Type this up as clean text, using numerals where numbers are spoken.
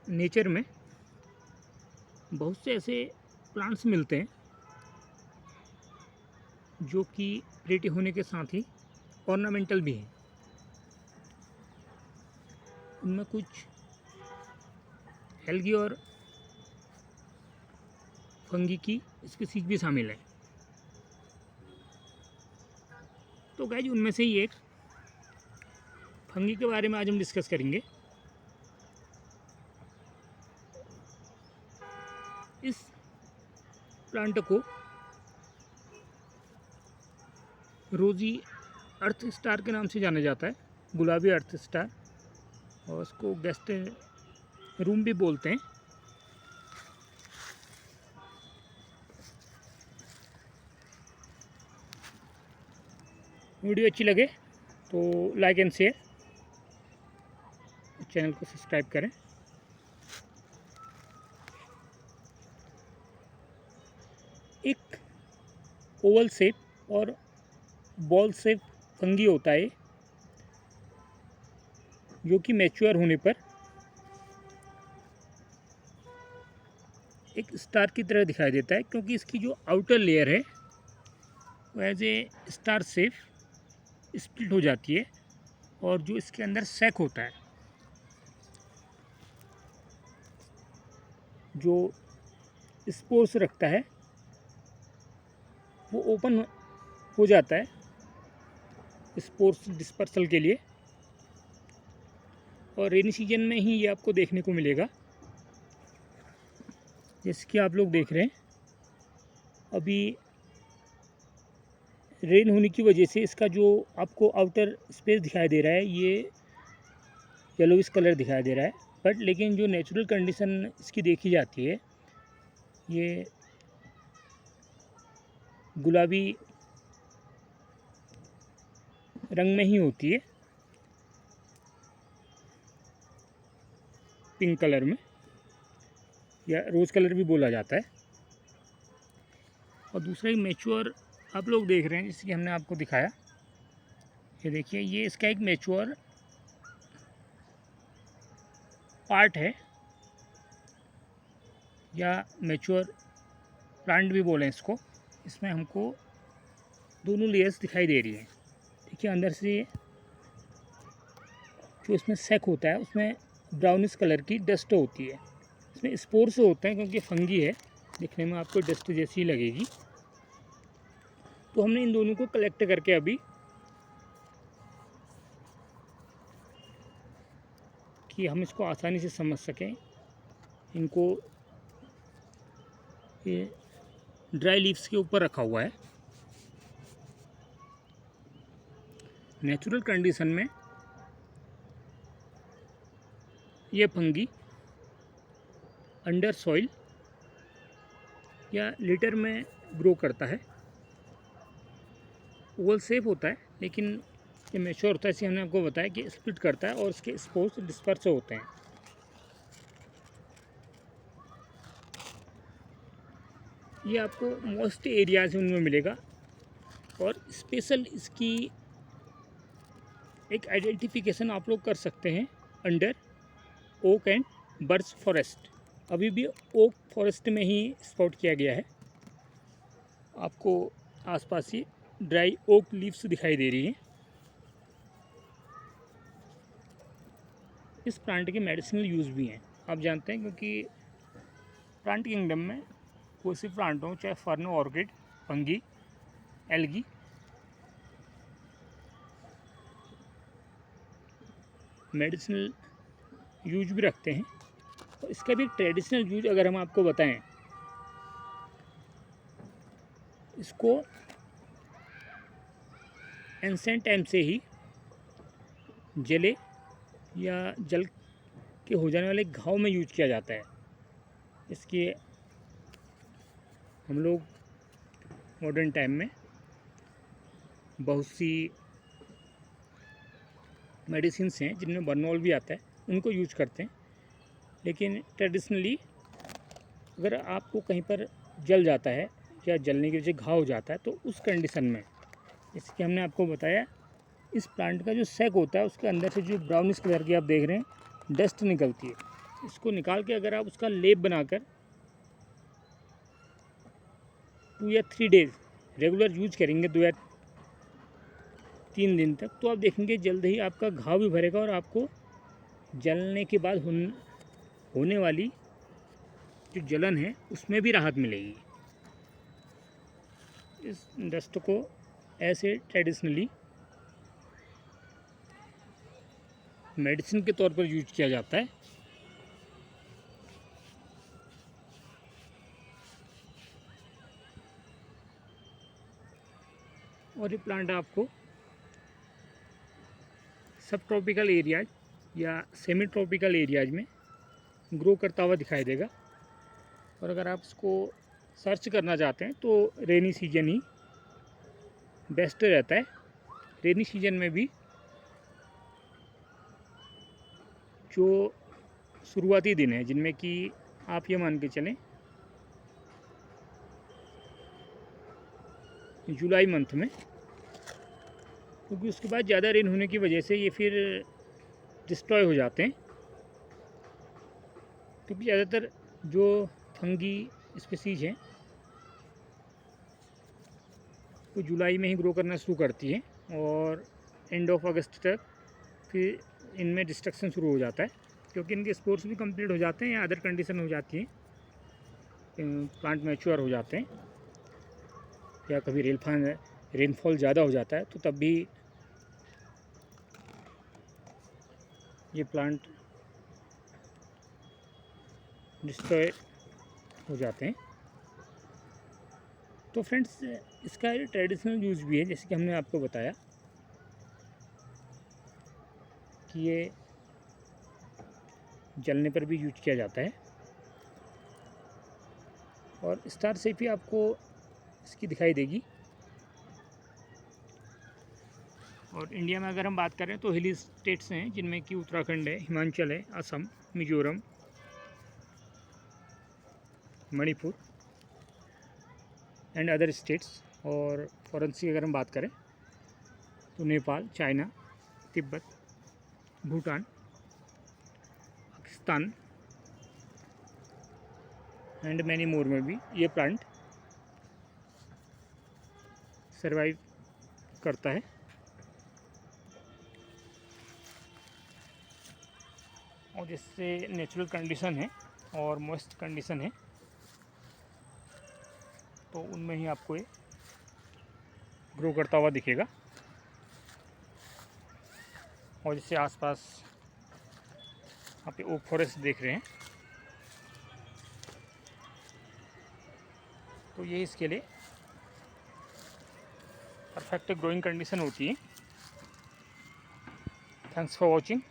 Nature में बहुत से ऐसे प्लांट्स मिलते हैं जो कि प्रेटी होने के साथ ही ऑर्नामेंटल भी हैं। उनमें कुछ एल्गी और फंगी की स्पीसीज भी शामिल है। तो गाइस उनमें से ही एक फंगी के बारे में आज हम डिस्कस करेंगे। इस प्लांट को रोजी अर्थ स्टार के नाम से जाना जाता है, गुलाबी अर्थ स्टार, और उसको गेस्ट रूम भी बोलते हैं। वीडियो अच्छी लगे तो लाइक एंड शेयर, चैनल को सब्सक्राइब करें। एक ओवल शेप और बॉल शेप फंगी होता है जो कि मैच्योर होने पर एक स्टार की तरह दिखाई देता है, क्योंकि इसकी जो आउटर लेयर है वो as a star shape split हो जाती है, और जो इसके अंदर सैक होता है, जो स्पोर्स रखता है, वो ओपन हो जाता है स्पोर्स डिस्पर्सल के लिए। और रेनी सीजन में ही ये आपको देखने को मिलेगा। जैसे कि आप लोग देख रहे हैं, अभी रेन होने की वजह से इसका जो आपको आउटर स्पेस दिखाई दे रहा है ये येलोविश कलर दिखाई दे रहा है, बट लेकिन जो नेचुरल कंडीशन इसकी देखी जाती है ये गुलाबी रंग में ही होती है, पिंक कलर में, या रोज़ कलर भी बोला जाता है। और दूसरा एक मैच्योर आप लोग देख रहे हैं, जैसे कि हमने आपको दिखाया, ये देखिए, ये इसका एक मैच्योर पार्ट है, या मैच्योर प्लांट भी बोलें इसको। इसमें हमको दोनों लेयर्स दिखाई दे रही हैं। देखिए अंदर से जो इसमें सैक होता है उसमें ब्राउनिश कलर की डस्ट होती है। इसमें स्पोर्स होते हैं, क्योंकि फंगी है, दिखने में आपको डस्ट जैसी लगेगी। तो हमने इन दोनों को कलेक्ट करके अभी कि हम इसको आसानी से समझ सकें, इनको ये ड्राई लीव्स के ऊपर रखा हुआ है। नेचुरल कंडीशन में ये फंगी अंडर सॉइल या लिटर में ग्रो करता है। ओवल शेप होता है, लेकिन ये मैच्योर होता है, इसे हमने आपको बताया कि स्प्लिट करता है और इसके स्पोर्स डिस्पर्स होते हैं। ये आपको मोस्ट एरियाज उनमें मिलेगा, और स्पेशल इसकी एक आइडेंटिफिकेशन आप लोग कर सकते हैं under oak and birch forest. अभी भी ओक फॉरेस्ट में ही स्पॉट किया गया है। आपको आसपास ही ड्राई ओक लीव्स दिखाई दे रही हैं। इस प्लांट के मेडिसिनल यूज़ भी हैं, आप जानते हैं, क्योंकि प्लांट किंगडम में कोई सी प्लांट हो, चाहे fern, orchid, fungi, algae, medicinal use भी रखते हैं। और इसका भी ट्रेडिशनल यूज अगर हम आपको बताएं, इसको एंसेंट टाइम से ही जले या जल के हो जाने वाले घाव में यूज किया जाता है। इसके हम लोग मॉडर्न टाइम में बहुत सी मेडिसिन्स हैं जिनमें बर्नॉल भी आता है, उनको यूज करते हैं। लेकिन ट्रेडिशनली अगर आपको कहीं पर जल जाता है या जलने की वजह से घाव हो जाता है, तो उस कंडीशन में, जैसे कि हमने आपको बताया, इस प्लांट का जो सैक होता है उसके अंदर से जो ब्राउनिश कलर की आप देख रहे हैं डस्ट निकलती है, इसको निकाल के अगर आप उसका लेप बनाकर 2 या 3 डेज़ रेगुलर यूज करेंगे, 2 या 3 दिन तक, तो आप देखेंगे जल्द ही आपका घाव भी भरेगा और आपको जलने के बाद होने वाली जो जलन है उसमें भी राहत मिलेगी। इस डस्ट को ऐसे ट्रेडिशनली मेडिसिन के तौर पर यूज किया जाता है। और ये प्लांट आपको सब ट्रॉपिकल एरियाज या सेमी ट्रॉपिकल एरियाज में ग्रो करता हुआ दिखाई देगा। और अगर आप इसको सर्च करना चाहते हैं तो रेनी सीजन ही बेस्ट रहता है। रेनी सीजन में भी जो शुरुआती दिन है, जिनमें कि आप ये मान के चलें जुलाई मंथ में, क्योंकि उसके बाद ज़्यादा रेन होने की वजह से ये फिर डिस्ट्रॉय हो जाते हैं। क्योंकि ज़्यादातर जो फंगी स्पीसीज हैं वो जुलाई में ही ग्रो करना शुरू करती है और एंड ऑफ अगस्त तक फिर इनमें डिस्ट्रक्शन शुरू हो जाता है, क्योंकि इनके स्पोर्स भी कंप्लीट हो जाते हैं या अदर कंडीशन हो जाती है, प्लांट मैच्योर हो जाते हैं या कभी रेनफॉल ज़्यादा हो जाता है तो तब भी ये प्लांट डिस्ट्रॉय हो जाते हैं। तो फ्रेंड्स, इसका ट्रेडिशनल यूज़ भी है, जैसे कि हमने आपको बताया कि ये जलने पर भी यूज किया जाता है। और स्टार शेप ही आपको इसकी दिखाई देगी। और इंडिया में अगर हम बात करें तो हिली स्टेट्स हैं, जिनमें कि उत्तराखंड है, हिमाचल है, Assam, Mizoram, Manipur and other states. और फॉरेन की अगर हम बात करें तो Nepal, China, Tibet, Bhutan, Pakistan and many more में भी ये प्लांट सरवाइव करता है। और जिससे नेचुरल कंडीशन है और मॉइस्ट कंडीशन है तो उनमें ही आपको ये ग्रो करता हुआ दिखेगा। और जिससे आसपास आप ये ओक फॉरेस्ट देख रहे हैं, तो ये इसके लिए परफेक्ट ग्रोइंग कंडीशन होती है। Thanks for watching.